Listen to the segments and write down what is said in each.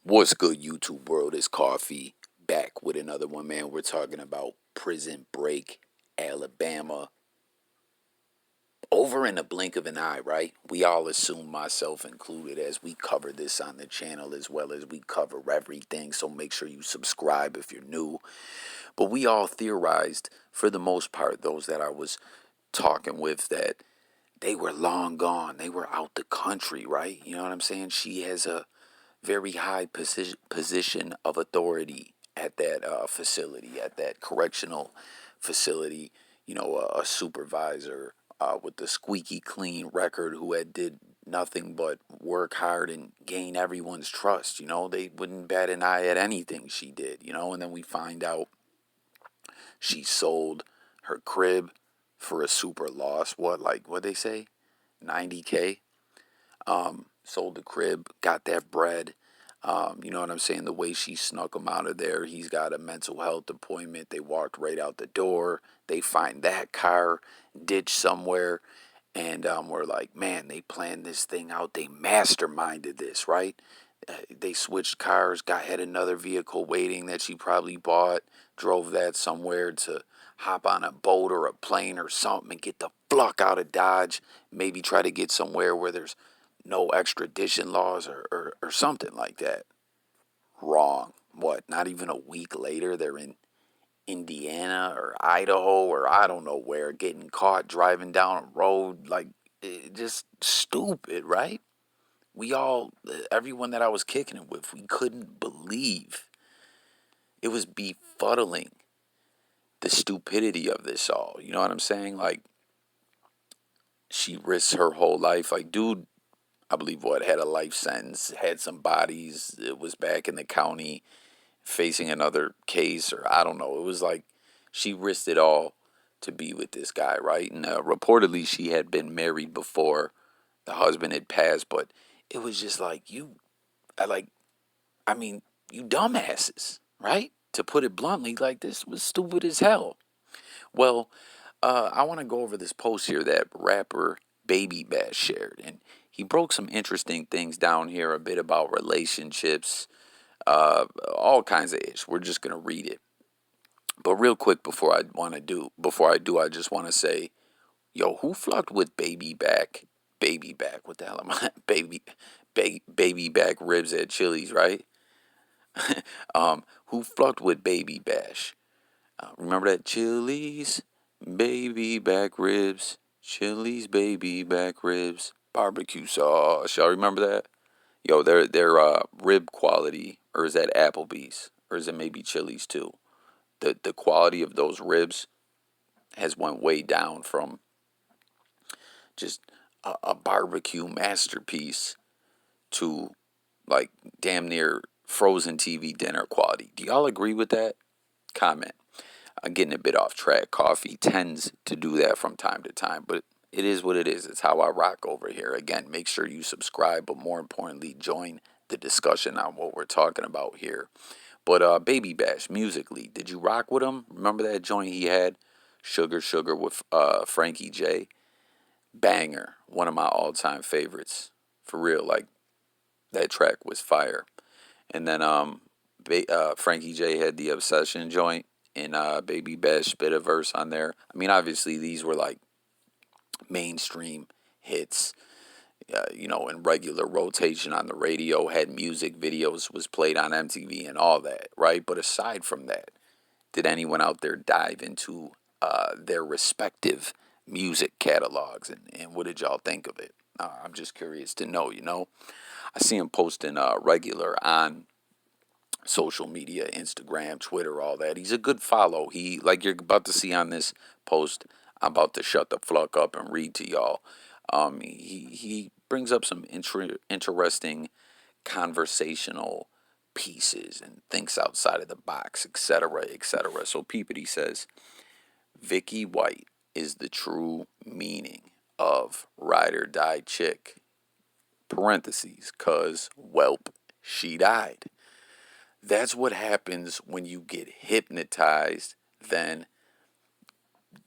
What's good, YouTube world? It's Coffee back with another one, man. We're talking about Prison Break, Alabama. Over in the blink of an eye, right? We all assume, myself included, as we cover this on the channel as well as we cover everything. So make sure you subscribe if you're new. But we all theorized, for the most part, those that I was talking with, that they were long gone. They were out the country, right? You know what I'm saying? She has a very high position of authority at that facility, at that correctional facility. You know, a supervisor with the squeaky clean record who had did nothing but work hard and gain everyone's trust. You know, they wouldn't bat an eye at anything she did. You know, and then we find out she sold her crib for a super loss. What they say, 90K. Sold the crib, got that bread. You know what I'm saying? The way she snuck him out of there. He's got a mental health appointment. They walked right out the door. They find that car ditched somewhere. And we're like, man, they planned this thing out. They masterminded this, right? They switched cars, had another vehicle waiting that she probably bought, drove that somewhere to hop on a boat or a plane or something and get the fuck out of Dodge. Maybe try to get somewhere where there's no extradition laws or something like that. Wrong. What? Not even a week later, they're in Indiana or Idaho or I don't know where, getting caught driving down a road. Like, just stupid, right? Everyone that I was kicking it with, we couldn't believe. It was befuddling, the stupidity of this all. You know what I'm saying? Like, she risks her whole life. Like, dude, I believe had a life sentence, had some bodies, it was back in the county facing another case, or I don't know. It was like she risked it all to be with this guy, right? And reportedly she had been married before the husband had passed, but it was just like, I like, I mean, you dumbasses, right? To put it bluntly, like, this was stupid as hell. Well, I want to go over this post here that rapper Baby Bash shared, and he broke some interesting things down here, a bit about relationships, all kinds of ish. We're just gonna read it, but real quick before I do, I just want to say, yo, who fucked with Baby Back? What the hell am I? Baby Back ribs at Chili's, right? Who fucked with Baby Bash? Remember that Chili's baby back ribs, Chili's baby back ribs, barbecue sauce. Y'all remember that? Yo, their rib quality, or is that Applebee's, or is it maybe Chili's too? The quality of those ribs has went way down from just a barbecue masterpiece to like damn near frozen TV dinner quality. Do y'all agree with that? Comment. I'm getting a bit off track. Coffee tends to do that from time to time, but it is what it is. It's how I rock over here. Again, make sure you subscribe, but more importantly, join the discussion on what we're talking about here. But Baby Bash, musically, did you rock with him? Remember that joint he had, Sugar Sugar with Frankie J? Banger, one of my all-time favorites. For real, like, that track was fire. And then Frankie J had the Obsession joint, and Baby Bash spit a verse on there. I mean, obviously these were like mainstream hits, in regular rotation on the radio, had music videos, was played on MTV and all that, right? But aside from that, did anyone out there dive into their respective music catalogs, and what did y'all think of it? I'm just curious to know. I see him posting regular on social media, Instagram, Twitter, all that. He's a good follow. He, like you're about to see on this post, I'm about to shut the fuck up and read to y'all. He brings up some interesting conversational pieces and thinks outside of the box, etc., etc. So Peepity says, Vicky White is the true meaning of ride or die chick. Parentheses, cause whelp, she died. That's what happens when you get hypnotized, then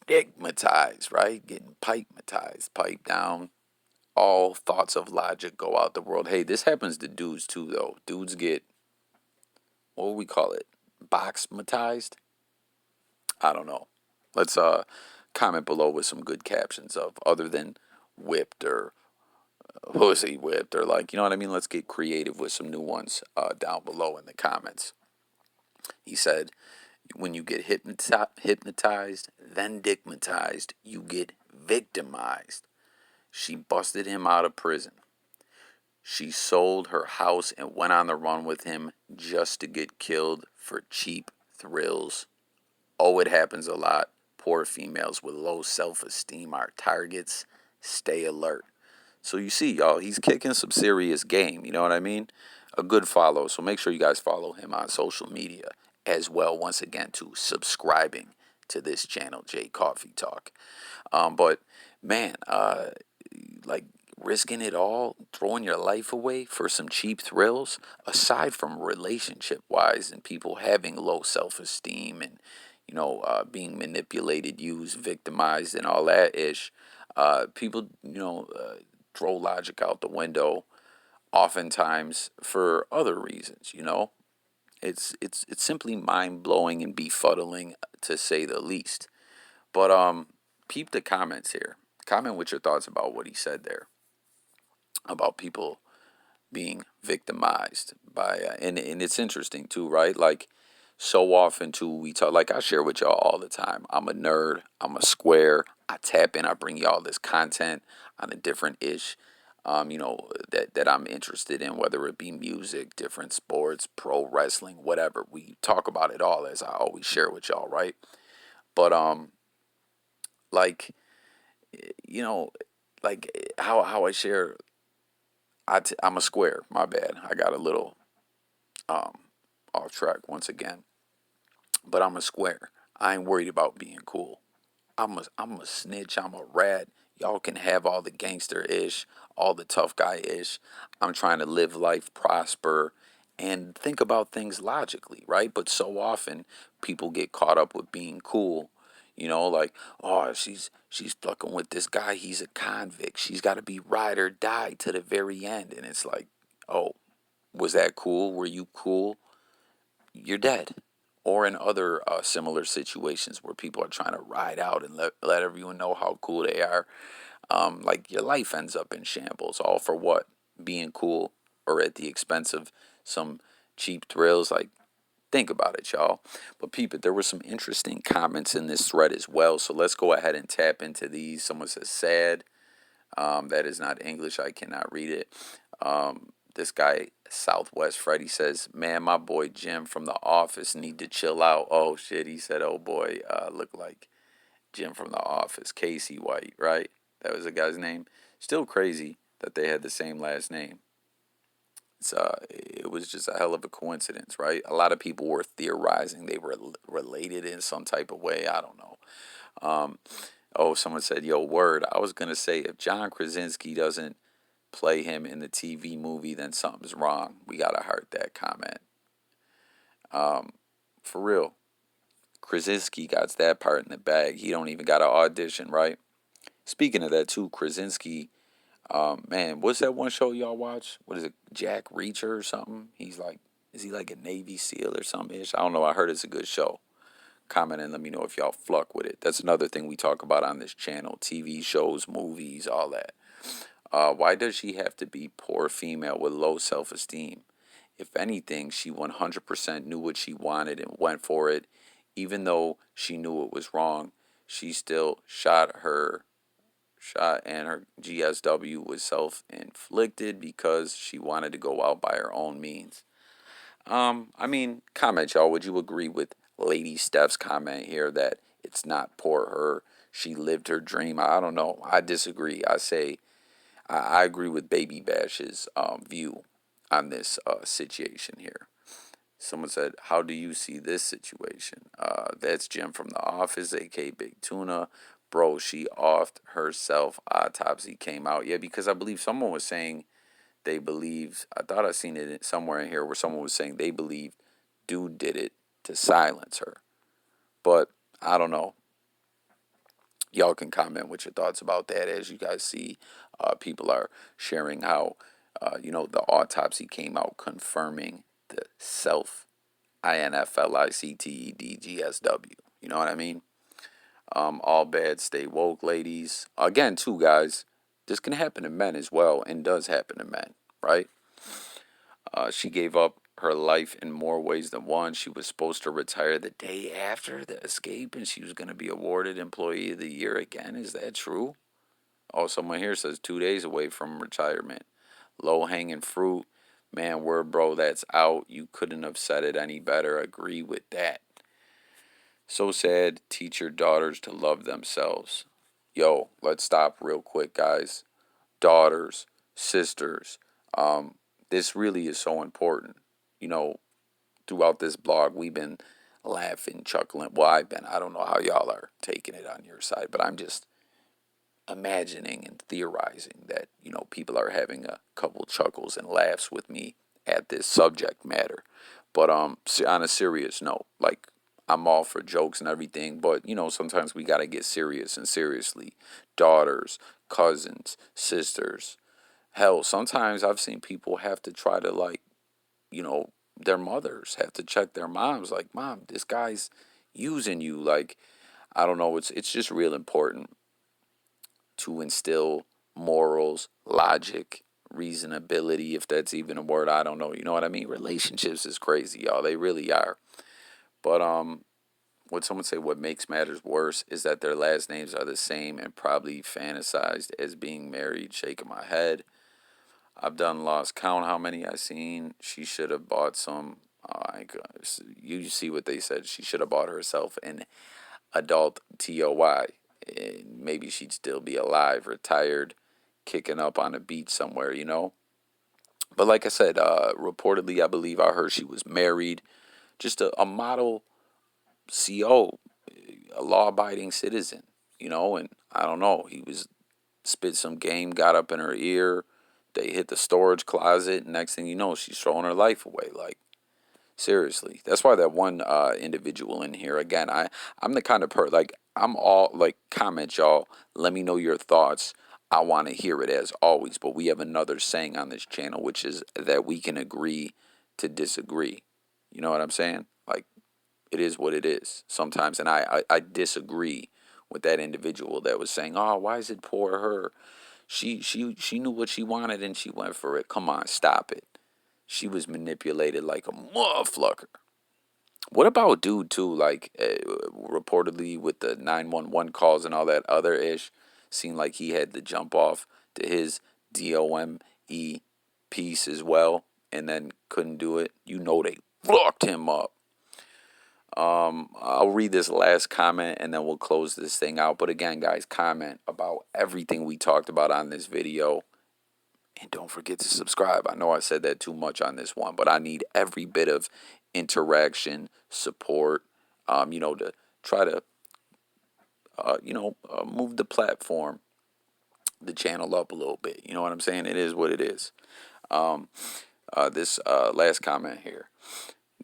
stigmatized, right? Getting piped down. All thoughts of logic go out the world. Hey, this happens to dudes too, though. Dudes get what would we call it? Boxmatized? I don't know. Let's comment below with some good captions of other than whipped or pussy whipped or like, you know what I mean? Let's get creative with some new ones down below in the comments. He said, when you get hypnotized, then digmatized, you get victimized. She busted him out of prison. She sold her house and went on the run with him just to get killed for cheap thrills. Oh, it happens a lot. Poor females with low self esteem are targets. Stay alert. So you see, y'all, he's kicking some serious game. You know what I mean? A good follow. So make sure you guys follow him on social media as well. Once again, to subscribing to this channel, J Coffee Talk. But man, like risking it all, throwing your life away for some cheap thrills, aside from relationship wise and people having low self esteem and, being manipulated, used, victimized, and all that ish, people, throw logic out the window oftentimes for other reasons. It's simply mind blowing and befuddling to say the least. But peep the comments here. Comment with your thoughts about what he said there about people being victimized by and it's interesting too, right? Like so often too we talk, like I share with y'all all the time. I'm a nerd, I'm a square. I tap in, I bring y'all this content on a different ish that I'm interested in, whether it be music, different sports, pro wrestling, whatever. We talk about it all as I always share with y'all, right? But like you know like how I share, I'm a square. My bad. I got a little um, off track once again. But I'm a square. I ain't worried about being cool. I'm a snitch. I'm a rat. Y'all can have all the gangster ish, all the tough guy ish. I'm trying to live life, prosper, and think about things logically, right? But so often people get caught up with being cool. Like, oh, she's fucking with this guy. He's a convict. She's got to be ride or die to the very end. And it's like, oh, was that cool? Were you cool? You're dead. Or in other similar situations where people are trying to ride out and let everyone know how cool they are. Like your life ends up in shambles. All for what? Being cool or at the expense of some cheap thrills. Like, think about it, y'all. But peep it, there were some interesting comments in this thread as well. So let's go ahead and tap into these. Someone says sad. That is not English. I cannot read it. This guy, Southwest Freddy, says, man, my boy Jim from the office need to chill out. Oh, shit. He said, oh, boy, look like Jim from the office. Casey White, right? That was the guy's name. Still crazy that they had the same last name. It was just a hell of a coincidence, right? A lot of people were theorizing they were related in some type of way. I don't know. Um, oh, someone said, yo, word. I was going to say, if John Krasinski doesn't play him in the TV movie, then something's wrong. We got to heart that comment. For real. Krasinski got that part in the bag. He don't even got an audition, right? Speaking of that, too, Krasinski, man, what's that one show y'all watch? What is it, Jack Reacher or something? Is he like a Navy SEAL or something ish? I don't know. I heard it's a good show. Comment and let me know if y'all fluck with it. That's another thing we talk about on this channel: TV shows, movies, all that. Why does she have to be poor female with low self esteem? If anything, she 100% knew what she wanted and went for it. Even though she knew it was wrong, she still shot, and her GSW was self inflicted because she wanted to go out by her own means. I mean, comment, y'all. Would you agree with Lady Steph's comment here that it's not poor her? She lived her dream. I don't know. I disagree. I agree with Baby Bash's view on this situation here. Someone said, how do you see this situation? That's Jim from The Office, aka Big Tuna. Bro, she offed herself. Autopsy came out. Yeah, because I believe someone was saying they believed, I thought I seen it somewhere in here where someone was saying they believed dude did it to silence her. But I don't know. Y'all can comment with your thoughts about that. As you guys see, people are sharing how, the autopsy came out confirming the self INFLICTEDGSW. You know what I mean? All bad, stay woke, ladies. Again, too, guys, this can happen to men as well, and does happen to men, right? She gave up her life in more ways than one. She was supposed to retire the day after the escape, and she was going to be awarded Employee of the Year again. Is that true? Oh, someone here says 2 days away from retirement. Low hanging fruit. Man, word, bro, that's out. You couldn't have said it any better. Agree with that. So sad. Teach your daughters to love themselves. Yo, let's stop real quick, guys. Daughters, sisters. This really is so important. You know, throughout this blog, we've been laughing, chuckling. Well, I've been. I don't know how y'all are taking it on your side, but I'm just imagining and theorizing that, people are having a couple chuckles and laughs with me at this subject matter. But on a serious note, like, I'm all for jokes and everything, but sometimes we got to get serious and seriously. Daughters, cousins, sisters. Hell, sometimes I've seen people have to try to, like, their mothers have to check their moms, like, "Mom, this guy's using you." Like, I don't know, it's just real important to instill morals, logic, reasonability, if that's even a word. I don't know. You know what I mean? Relationships is crazy, y'all. They really are. But would someone say what makes matters worse is that their last names are the same and probably fantasized as being married? Shaking my head. I've done lost count how many I seen. She should have bought some. You see what they said. She should have bought herself an adult TOY. And maybe she'd still be alive, retired, kicking up on a beach somewhere. But like I said, reportedly, I believe I heard she was married. Just a model CO, a law-abiding citizen. And I don't know, he was spit some game, got up in her ear. They hit the storage closet. And next thing you know, she's throwing her life away. Like, seriously, that's why that one individual in here, again, I'm the kind of like, I'm all like, comment, y'all. Let me know your thoughts. I want to hear it as always. But we have another saying on this channel, which is that we can agree to disagree. You know what I'm saying? Like, it is what it is sometimes. And I disagree with that individual that was saying, "Oh, why is it poor her? She knew what she wanted and she went for it." Come on, stop it. She was manipulated like a motherfucker. What about dude too? Like, reportedly with the 911 calls and all that other ish, seemed like he had to jump off to his DOME piece as well, and then couldn't do it. They fucked him up. I'll read this last comment and then we'll close this thing out. But again, guys, comment about everything we talked about on this video. And don't forget to subscribe. I know I said that too much on this one, but I need every bit of interaction, support, to try to, move the platform, the channel up a little bit. You know what I'm saying? It is what it is. This last comment here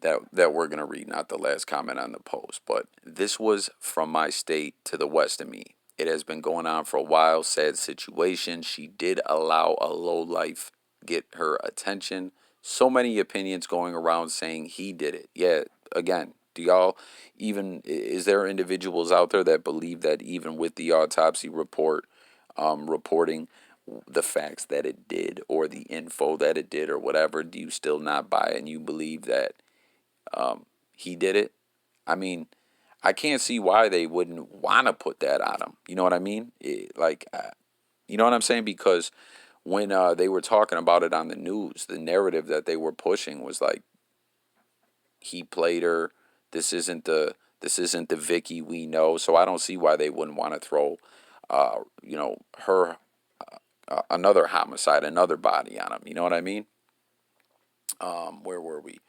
that we're going to read, not the last comment on the post, but this was from my state to the west of me. It has been going on for a while. Sad situation. She did allow a low life get her attention. So many opinions going around saying he did it. Yeah, again, do y'all is there individuals out there that believe that even with the autopsy report reporting the facts that it did or the info that it did or whatever, do you still not buy it and you believe that he did it? I mean, I can't see why they wouldn't want to put that on him. You know what I mean? You know what I'm saying? Because when they were talking about it on the news, the narrative that they were pushing was like, he played her. This isn't the Vicky we know. So I don't see why they wouldn't want to throw, her another homicide, another body on him. You know what I mean? Where were we?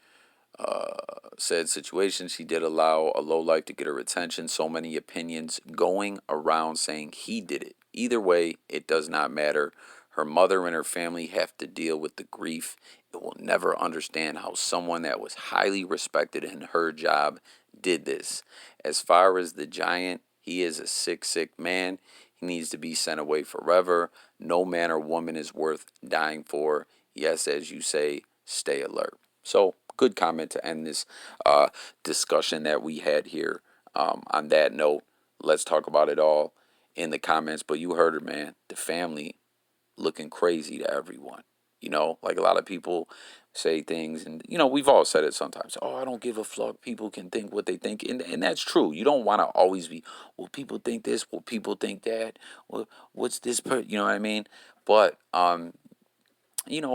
Said situation, she did allow a low life to get her attention. So many opinions going around saying he did it. Either way, it does not matter. Her mother and her family have to deal with the grief. It will never understand how someone that was highly respected in her job did this. As far as the giant, he is a sick, sick man. He needs to be sent away forever. No man or woman is worth dying for. Yes, as you say, stay alert. So good comment to end this uh, discussion that we had here. On that note, let's talk about it all in the comments. But you heard it, man. The family looking crazy to everyone. Like a lot of people say things, and we've all said it sometimes. Oh, I don't give a fuck. People can think what they think, and that's true. You don't want to always be, well, people think this, well, people think that. Well, what's this You know what I mean? But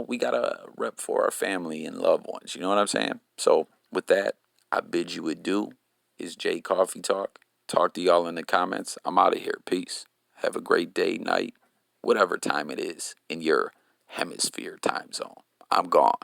we gotta rep for our family and loved ones. You know what I'm saying? So with that, I bid you adieu. It's Jay Coffee Talk. Talk to y'all in the comments. I'm out of here. Peace. Have a great day, night, whatever time it is in your hemisphere time zone. I'm gone.